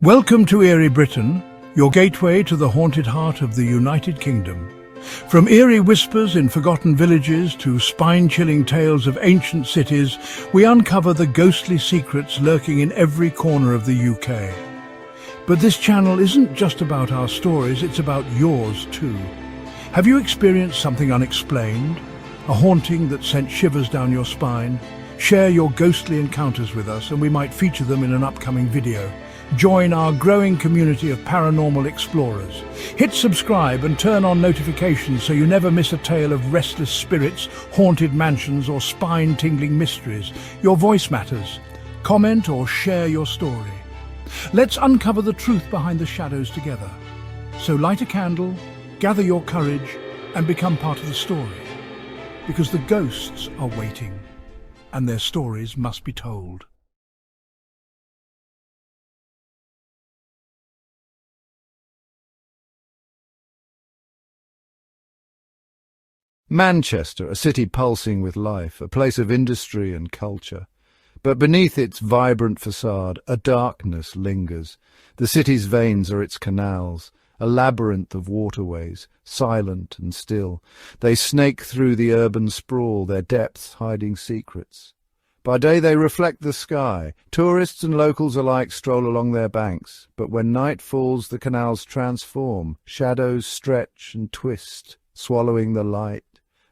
Welcome to Eerie, Britain, your gateway to the haunted heart of the United Kingdom. From eerie whispers in forgotten villages to spine-chilling tales of ancient cities, we uncover the ghostly secrets lurking in every corner of the UK. But this channel isn't just about our stories, it's about yours too. Have you experienced something unexplained? A haunting that sent shivers down your spine? Share your ghostly encounters with us and we might feature them in an upcoming video. Join our growing community of paranormal explorers. Hit subscribe and turn on notifications so you never miss a tale of restless spirits, haunted mansions or spine-tingling mysteries. Your voice matters. Comment or share your story. Let's uncover the truth behind the shadows together. So light a candle, gather your courage and become part of the story. Because the ghosts are waiting and their stories must be told. Manchester, a city pulsing with life, a place of industry and culture. But beneath its vibrant facade, a darkness lingers. The city's veins are its canals, a labyrinth of waterways, silent and still. They snake through the urban sprawl, their depths hiding secrets. By day they reflect the sky. Tourists and locals alike stroll along their banks. But when night falls, the canals transform. Shadows stretch and twist, swallowing the light.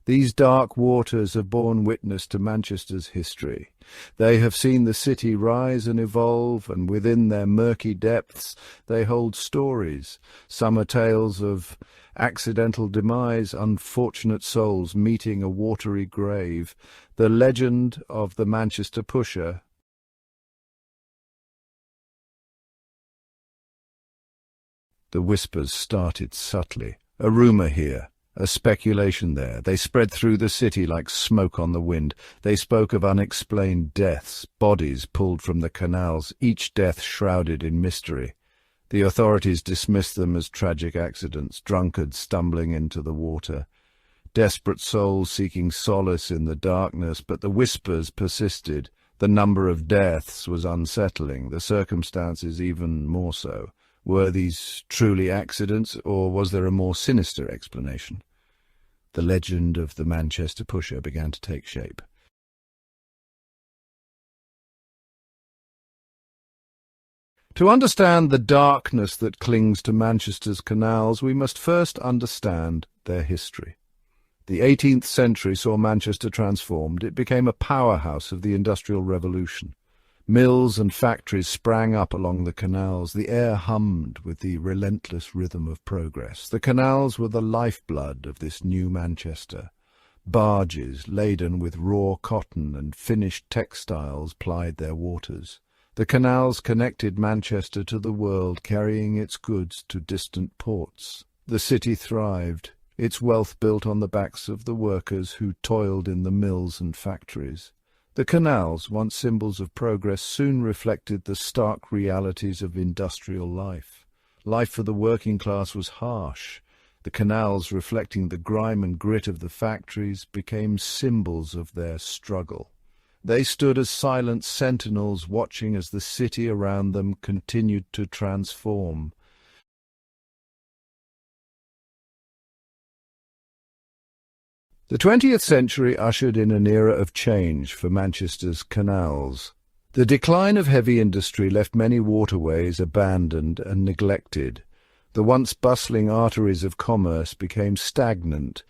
These dark waters have borne witness to Manchester's history. They have seen the city rise and evolve, and within their murky depths they hold stories. Some are tales of accidental demise, unfortunate souls meeting a watery grave. The legend of the Manchester Pusher. The whispers started subtly. A rumour here. A speculation there. They spread through the city like smoke on the wind. They spoke of unexplained deaths, bodies pulled from the canals, each death shrouded in mystery. The authorities dismissed them as tragic accidents, drunkards stumbling into the water, desperate souls seeking solace in the darkness, but the whispers persisted. The number of deaths was unsettling, the circumstances even more so. Were these truly accidents, or was there a more sinister explanation? The legend of the Manchester Pusher began to take shape. To understand the darkness that clings to Manchester's canals, we must first understand their history. The 18th century saw Manchester transformed. It became a powerhouse of the Industrial Revolution. Mills and factories sprang up along the canals. The air hummed with the relentless rhythm of progress. The canals were the lifeblood of this new Manchester. Barges laden with raw cotton and finished textiles plied their waters. The canals connected Manchester to the world, carrying its goods to distant ports. The city thrived, its wealth built on the backs of the workers who toiled in the mills and factories. The canals, once symbols of progress, soon reflected the stark realities of industrial life. Life for the working class was harsh. The canals, reflecting the grime and grit of the factories, became symbols of their struggle. They stood as silent sentinels, watching as the city around them continued to transform. The 20th century ushered in an era of change for Manchester's canals. The decline of heavy industry left many waterways abandoned and neglected. The once bustling arteries of commerce became stagnant,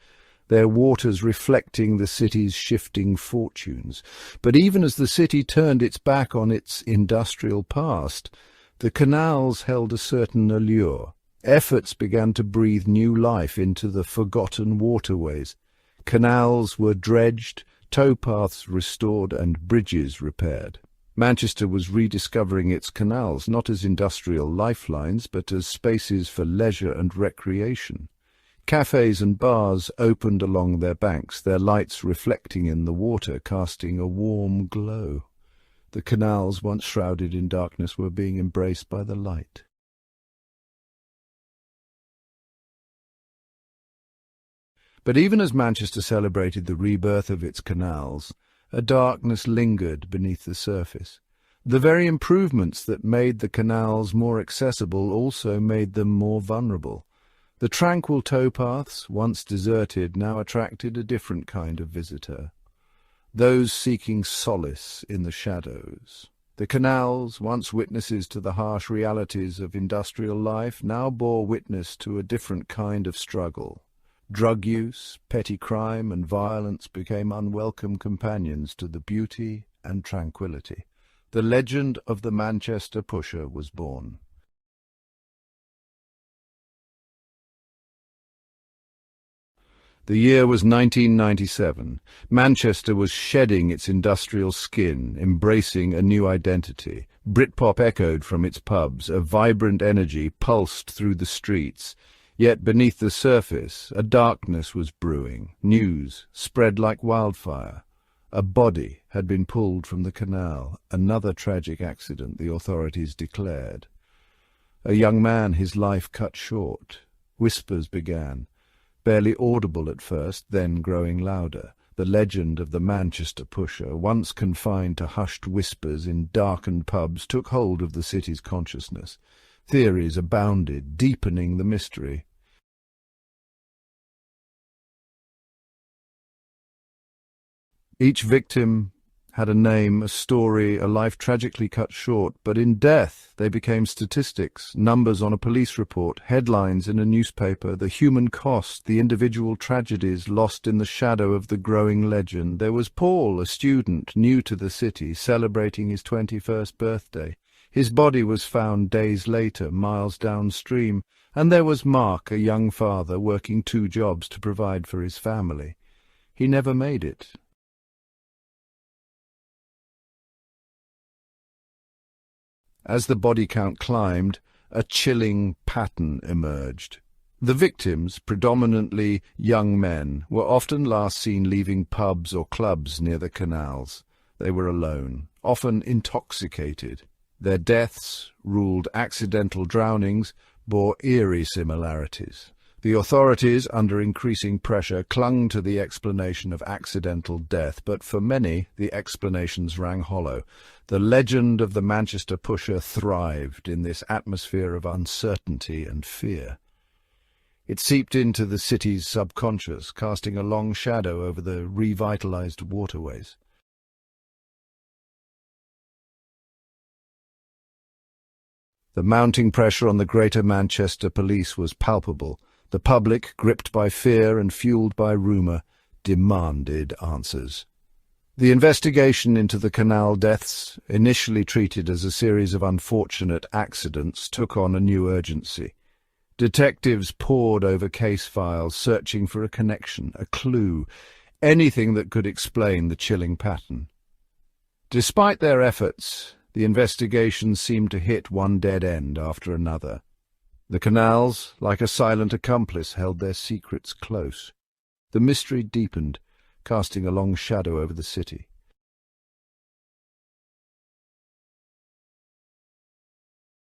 their waters reflecting the city's shifting fortunes. But even as the city turned its back on its industrial past, the canals held a certain allure. Efforts began to breathe new life into the forgotten waterways. Canals were dredged, towpaths restored, and bridges repaired. Manchester was rediscovering its canals, not as industrial lifelines, but as spaces for leisure and recreation. Cafes and bars opened along their banks, their lights reflecting in the water, casting a warm glow. The canals, once shrouded in darkness, were being embraced by the light. But even as Manchester celebrated the rebirth of its canals, a darkness lingered beneath the surface. The very improvements that made the canals more accessible also made them more vulnerable. The tranquil towpaths, once deserted, now attracted a different kind of visitor, those seeking solace in the shadows. The canals, once witnesses to the harsh realities of industrial life, now bore witness to a different kind of struggle. Drug use, petty crime, and violence became unwelcome companions to the beauty and tranquility. The legend of the Manchester Pusher was born. The year was 1997. Manchester was shedding its industrial skin, embracing a new identity. Britpop echoed from its pubs, a vibrant energy pulsed through the streets. Yet beneath the surface, a darkness was brewing. News spread like wildfire. A body had been pulled from the canal, another tragic accident, the authorities declared. A young man, his life cut short. Whispers began. Barely audible at first, then growing louder. The legend of the Manchester Pusher, once confined to hushed whispers in darkened pubs, took hold of the city's consciousness. Theories abounded, deepening the mystery. Each victim had a name, a story, a life tragically cut short, but in death they became statistics, numbers on a police report, headlines in a newspaper, the human cost, the individual tragedies lost in the shadow of the growing legend. There was Paul, a student new to the city, celebrating his 21st birthday. His body was found days later, miles downstream, and there was Mark, a young father, working 2 jobs to provide for his family. He never made it. As the body count climbed, a chilling pattern emerged. The victims, predominantly young men, were often last seen leaving pubs or clubs near the canals. They were alone, often intoxicated. Their deaths, ruled accidental drownings, bore eerie similarities. The authorities, under increasing pressure, clung to the explanation of accidental death, but for many the explanations rang hollow. The legend of the Manchester Pusher thrived in this atmosphere of uncertainty and fear. It seeped into the city's subconscious, casting a long shadow over the revitalized waterways. The mounting pressure on the Greater Manchester Police was palpable. The public, gripped by fear and fueled by rumour, demanded answers. The investigation into the canal deaths, initially treated as a series of unfortunate accidents, took on a new urgency. Detectives pored over case files, searching for a connection, a clue, anything that could explain the chilling pattern. Despite their efforts, the investigation seemed to hit one dead end after another. The canals, like a silent accomplice, held their secrets close. The mystery deepened, casting a long shadow over the city.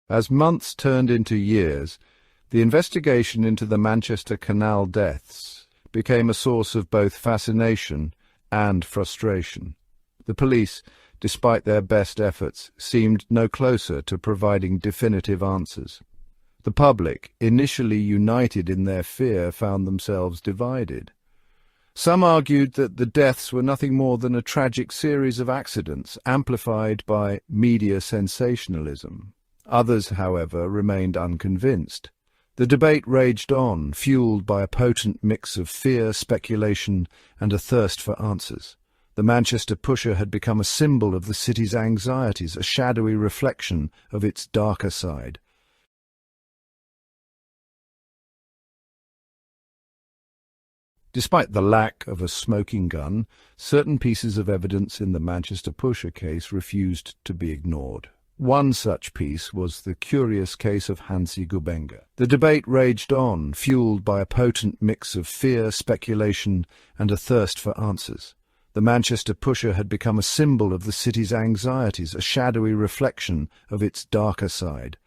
As months turned into years, the investigation into the Manchester Canal deaths became a source of both fascination and frustration. The police, despite their best efforts, seemed no closer to providing definitive answers. The public, initially united in their fear, found themselves divided. Some argued that the deaths were nothing more than a tragic series of accidents, amplified by media sensationalism. Others, however, remained unconvinced. The debate raged on, fueled by a potent mix of fear, speculation, and a thirst for answers. The Manchester Pusher had become a symbol of the city's anxieties, a shadowy reflection of its darker side. Despite the lack of a smoking gun, certain pieces of evidence in the Manchester Pusher case refused to be ignored. One such piece was the curious case of Hansi Gubenga. The debate raged on, fueled by a potent mix of fear, speculation, and a thirst for answers. The Manchester Pusher had become a symbol of the city's anxieties, a shadowy reflection of its darker side.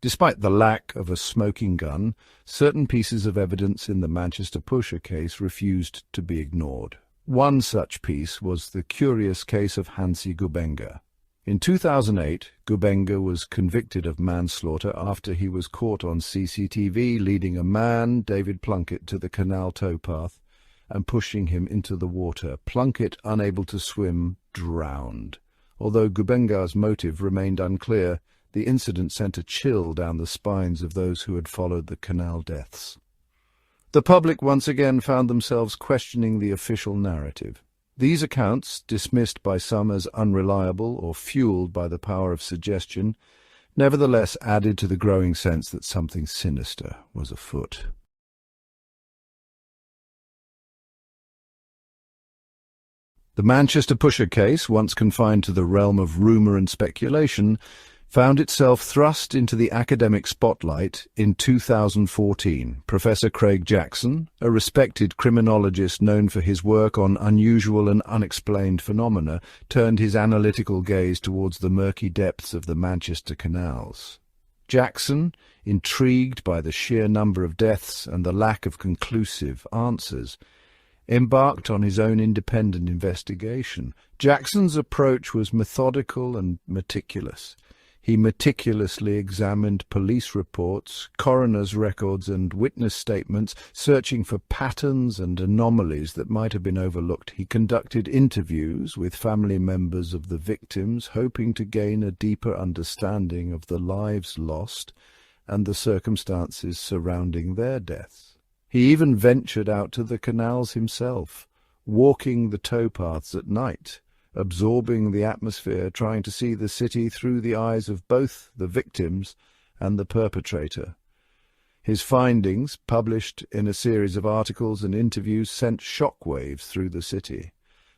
Despite the lack of a smoking gun, certain pieces of evidence in the Manchester Pusher case refused to be ignored. One such piece was the curious case of Hansi Gubenga. In 2008, Gubenga was convicted of manslaughter after he was caught on CCTV leading a man, David Plunkett, to the Canal towpath and pushing him into the water. Plunkett, unable to swim, drowned. Although Gubenga's motive remained unclear, the incident sent a chill down the spines of those who had followed the Canal deaths. The public once again found themselves questioning the official narrative. These accounts, dismissed by some as unreliable or fueled by the power of suggestion, nevertheless added to the growing sense that something sinister was afoot. The Manchester Pusher case, once confined to the realm of rumour and speculation, found itself thrust into the academic spotlight in 2014. Professor Craig Jackson, a respected criminologist known for his work on unusual and unexplained phenomena, turned his analytical gaze towards the murky depths of the Manchester canals. Jackson, intrigued by the sheer number of deaths and the lack of conclusive answers, embarked on his own independent investigation. Jackson's approach was methodical and meticulous. He meticulously examined police reports, coroner's records and witness statements, searching for patterns and anomalies that might have been overlooked. He conducted interviews with family members of the victims, hoping to gain a deeper understanding of the lives lost and the circumstances surrounding their deaths. He even ventured out to the canals himself, walking the towpaths at night, absorbing the atmosphere, trying to see the city through the eyes of both the victims and the perpetrator. His findings, published in a series of articles and interviews, sent shockwaves through the city.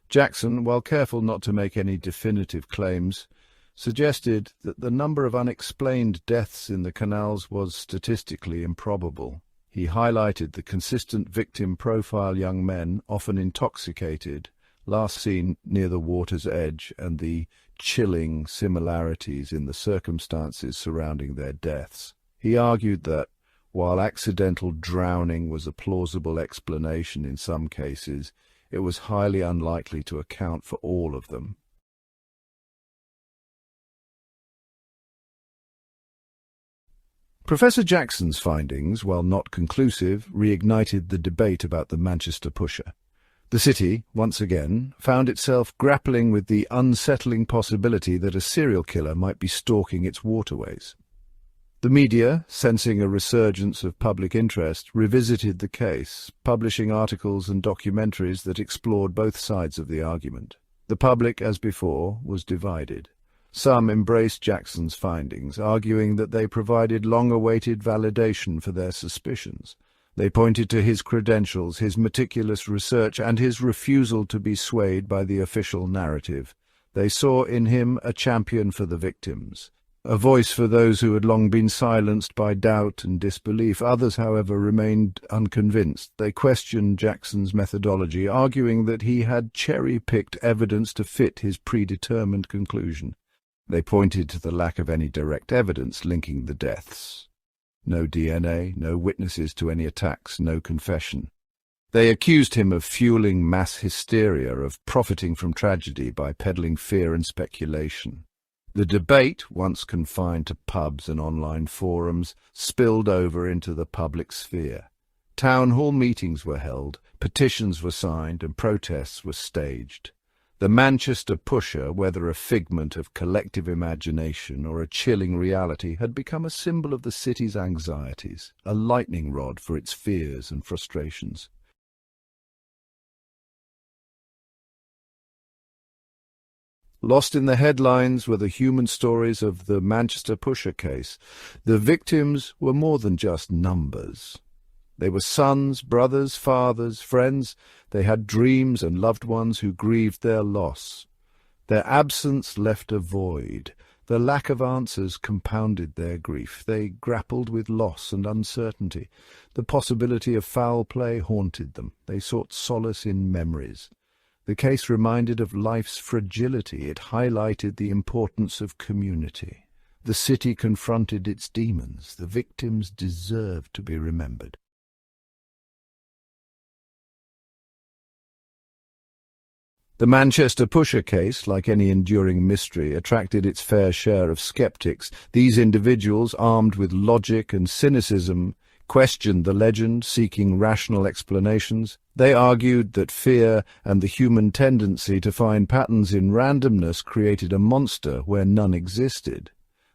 Jackson, while careful not to make any definitive claims, suggested that the number of unexplained deaths in the canals was statistically improbable. He highlighted the consistent victim profile: young men, often intoxicated, last seen near the water's edge, and the chilling similarities in the circumstances surrounding their deaths. He argued that, while accidental drowning was a plausible explanation in some cases, it was highly unlikely to account for all of them. Professor Jackson's findings, while not conclusive, reignited the debate about the Manchester Pusher. The city, once again, found itself grappling with the unsettling possibility that a serial killer might be stalking its waterways. The media, sensing a resurgence of public interest, revisited the case, publishing articles and documentaries that explored both sides of the argument. The public, as before, was divided. Some embraced Jackson's findings, arguing that they provided long-awaited validation for their suspicions. They pointed to his credentials, his meticulous research, and his refusal to be swayed by the official narrative. They saw in him a champion for the victims, a voice for those who had long been silenced by doubt and disbelief. Others, however, remained unconvinced. They questioned Jackson's methodology, arguing that he had cherry-picked evidence to fit his predetermined conclusion. They pointed to the lack of any direct evidence linking the deaths. No DNA, no witnesses to any attacks, no confession. They accused him of fueling mass hysteria, of profiting from tragedy by peddling fear and speculation. The debate, once confined to pubs and online forums, spilled over into the public sphere. Town hall meetings were held, petitions were signed, and protests were staged. The Manchester Pusher, whether a figment of collective imagination or a chilling reality, had become a symbol of the city's anxieties, a lightning rod for its fears and frustrations. Lost in the headlines were the human stories of the Manchester Pusher case. The victims were more than just numbers. They were sons, brothers, fathers, friends. They had dreams and loved ones who grieved their loss. Their absence left a void. The lack of answers compounded their grief. They grappled with loss and uncertainty. The possibility of foul play haunted them. They sought solace in memories. The case reminded of life's fragility. It highlighted the importance of community. The city confronted its demons. The victims deserved to be remembered. The Manchester Pusher case, like any enduring mystery, attracted its fair share of skeptics. These individuals, armed with logic and cynicism, questioned the legend, seeking rational explanations. They argued that fear and the human tendency to find patterns in randomness created a monster where none existed.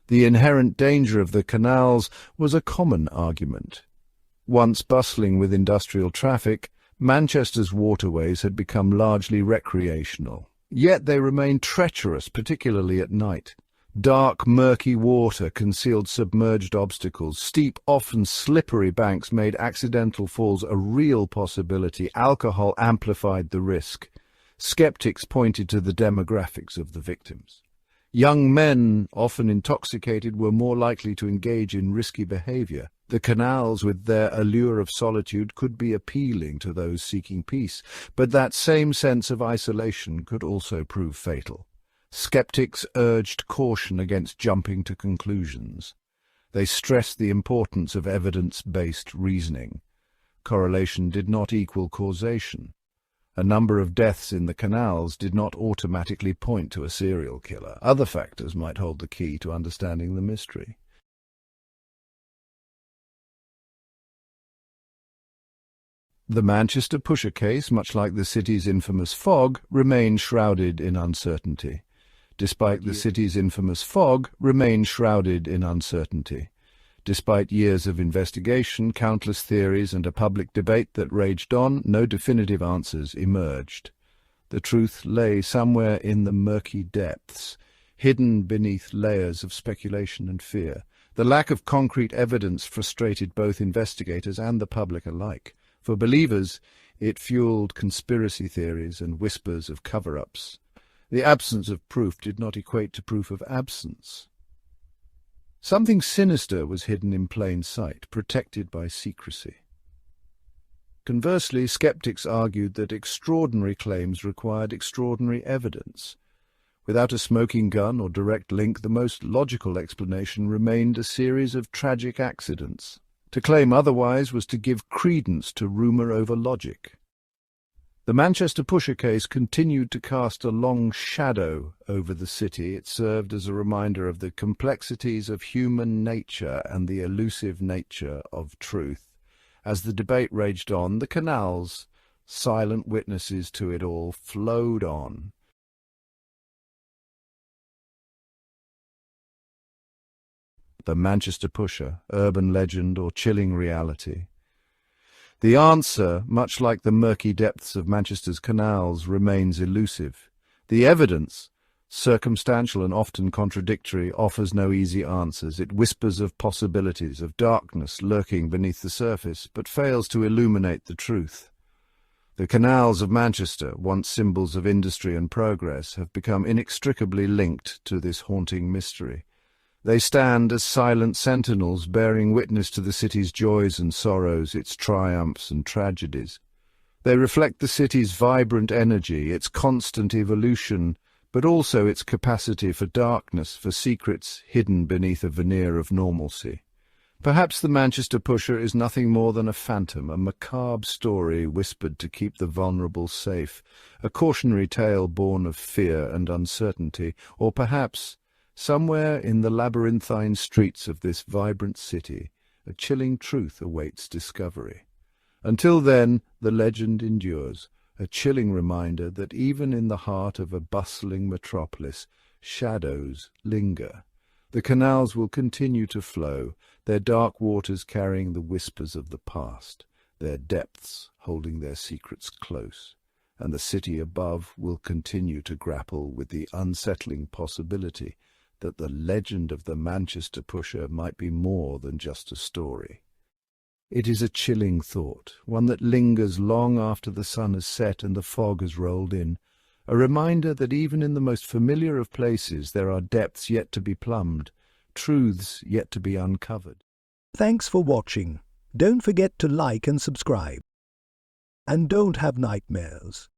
The inherent danger of the canals was a common argument. Once bustling with industrial traffic, Manchester's waterways had become largely recreational. Yet they remained treacherous, particularly at night. Dark, murky water concealed submerged obstacles. Steep, often slippery banks made accidental falls a real possibility. Alcohol amplified the risk. Skeptics pointed to the demographics of the victims. Young men, often intoxicated, were more likely to engage in risky behavior. The canals, with their allure of solitude, could be appealing to those seeking peace, but that same sense of isolation could also prove fatal. Skeptics urged caution against jumping to conclusions. They stressed the importance of evidence-based reasoning. Correlation did not equal causation. A number of deaths in the canals did not automatically point to a serial killer. Other factors might hold the key to understanding the mystery. The Manchester Pusher case, much like the city's infamous fog, remained shrouded in uncertainty. Despite years of investigation, countless theories, and a public debate that raged on, no definitive answers emerged. The truth lay somewhere in the murky depths, hidden beneath layers of speculation and fear. The lack of concrete evidence frustrated both investigators and the public alike. For believers, it fueled conspiracy theories and whispers of cover-ups. The absence of proof did not equate to proof of absence. Something sinister was hidden in plain sight, protected by secrecy. Conversely, skeptics argued that extraordinary claims required extraordinary evidence. Without a smoking gun or direct link, the most logical explanation remained a series of tragic accidents. To claim otherwise was to give credence to rumor over logic. The Manchester Pusher case continued to cast a long shadow over the city. It served as a reminder of the complexities of human nature and the elusive nature of truth. As the debate raged on, the canals, silent witnesses to it all, flowed on. The Manchester Pusher, urban legend or chilling reality. The answer, much like the murky depths of Manchester's canals, remains elusive. The evidence, circumstantial and often contradictory, offers no easy answers. It whispers of possibilities, of darkness lurking beneath the surface, but fails to illuminate the truth. The canals of Manchester, once symbols of industry and progress, have become inextricably linked to this haunting mystery. They stand as silent sentinels bearing witness to the city's joys and sorrows, its triumphs and tragedies. They reflect the city's vibrant energy, its constant evolution, but also its capacity for darkness, for secrets hidden beneath a veneer of normalcy. Perhaps the Manchester Pusher is nothing more than a phantom, a macabre story whispered to keep the vulnerable safe, a cautionary tale born of fear and uncertainty, or perhaps, somewhere in the labyrinthine streets of this vibrant city, a chilling truth awaits discovery. Until then, the legend endures, a chilling reminder that even in the heart of a bustling metropolis, shadows linger. The canals will continue to flow, their dark waters carrying the whispers of the past, their depths holding their secrets close, and the city above will continue to grapple with the unsettling possibility that the legend of the Manchester Pusher might be more than just a story. It is a chilling thought, one that lingers long after the sun has set and the fog has rolled in, a reminder that even in the most familiar of places there are depths yet to be plumbed, truths yet to be uncovered. Thanks for watching. Don't forget to like and subscribe. And don't have nightmares.